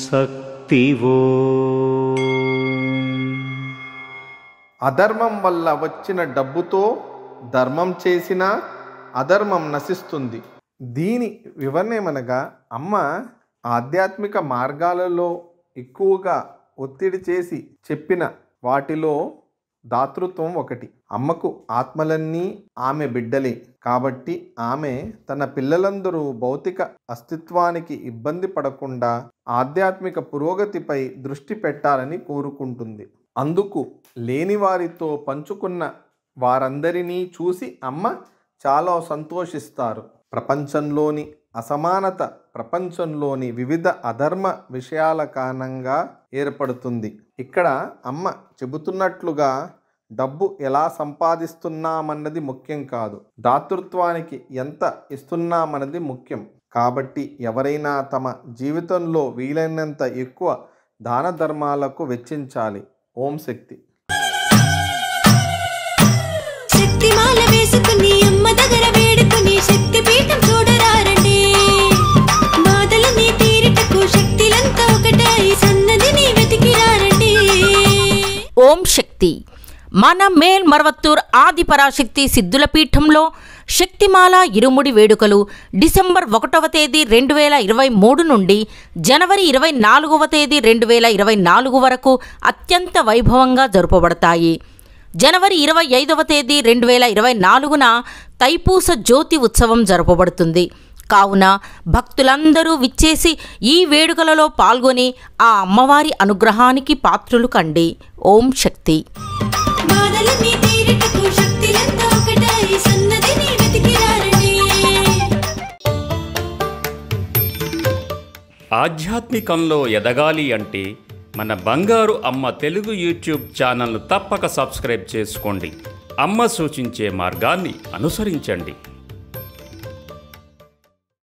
శక్తివో. అధర్మం వల్ల వచ్చిన డబ్బుతో ధర్మం చేసినా అధర్మం నశిస్తుంది. దీని వివరణ ఏమనగా, అమ్మ ఆధ్యాత్మిక మార్గాలలో ఎక్కువగా ఒత్తిడి చేసి చెప్పిన వాటిలో దాతృత్వం ఒకటి. అమ్మకు ఆత్మలన్నీ ఆమె బిడ్డలే కాబట్టి ఆమె తన పిల్లలందరూ భౌతిక అస్తిత్వానికి ఇబ్బంది పడకుండా ఆధ్యాత్మిక పురోగతిపై దృష్టి పెట్టాలని కోరుకుంటుంది. అందుకు లేని వారితో పంచుకున్న వారందరినీ చూసి అమ్మ చాలా సంతోషిస్తారు. ప్రపంచంలోని అసమానత ప్రపంచంలోని వివిధ అధర్మ విషయాల కారణంగా ఏర్పడుతుంది. ఇక్కడ అమ్మ చెబుతున్నట్లుగా డబ్బు ఎలా సంపాదిస్తున్నామన్నది ముఖ్యం కాదు, దాతృత్వానికి ఎంత ఇస్తున్నామన్నది ముఖ్యం. కాబట్టి ఎవరైనా తమ జీవితంలో వీలైనంత ఎక్కువ దాన ధర్మాలకు వెచ్చించాలి. ఓం శక్తి. శక్తిమాల వేసుకుని అమ్మ దగ్గర వేడుకుని శక్తి పీఠం చూడరారండి. బాధలని తీరిటకు శక్తిలంతా ఒకటై సన్నదిని వెతికిరారండి. ఓం శక్తి. మన మేల్ మరవత్తూర్ ఆది పరాశక్తి సిద్ధుల పీఠంలో శక్తిమాల ఇరుముడి వేడుకలు డిసెంబర్ 1వ తేదీ 2023 నుండి జనవరి 24వ తేదీ 2024 వరకు అత్యంత వైభవంగా జరుపబడతాయి. జనవరి 25వ తేదీ 2024న తైపూస జ్యోతి ఉత్సవం జరపబడుతుంది. కావున భక్తులందరూ విచ్చేసి ఈ వేడుకలలో పాల్గొని ఆ అమ్మవారి అనుగ్రహానికి పాత్రులు కండి. ఓం శక్తి. ఆధ్యాత్మికంలో ఎదగాలి అంటే మన బంగారు అమ్మ తెలుగు యూట్యూబ్ ఛానల్ను తప్పక సబ్స్క్రైబ్ చేసుకోండి. అమ్మ సూచించే మార్గాన్ని అనుసరించండి.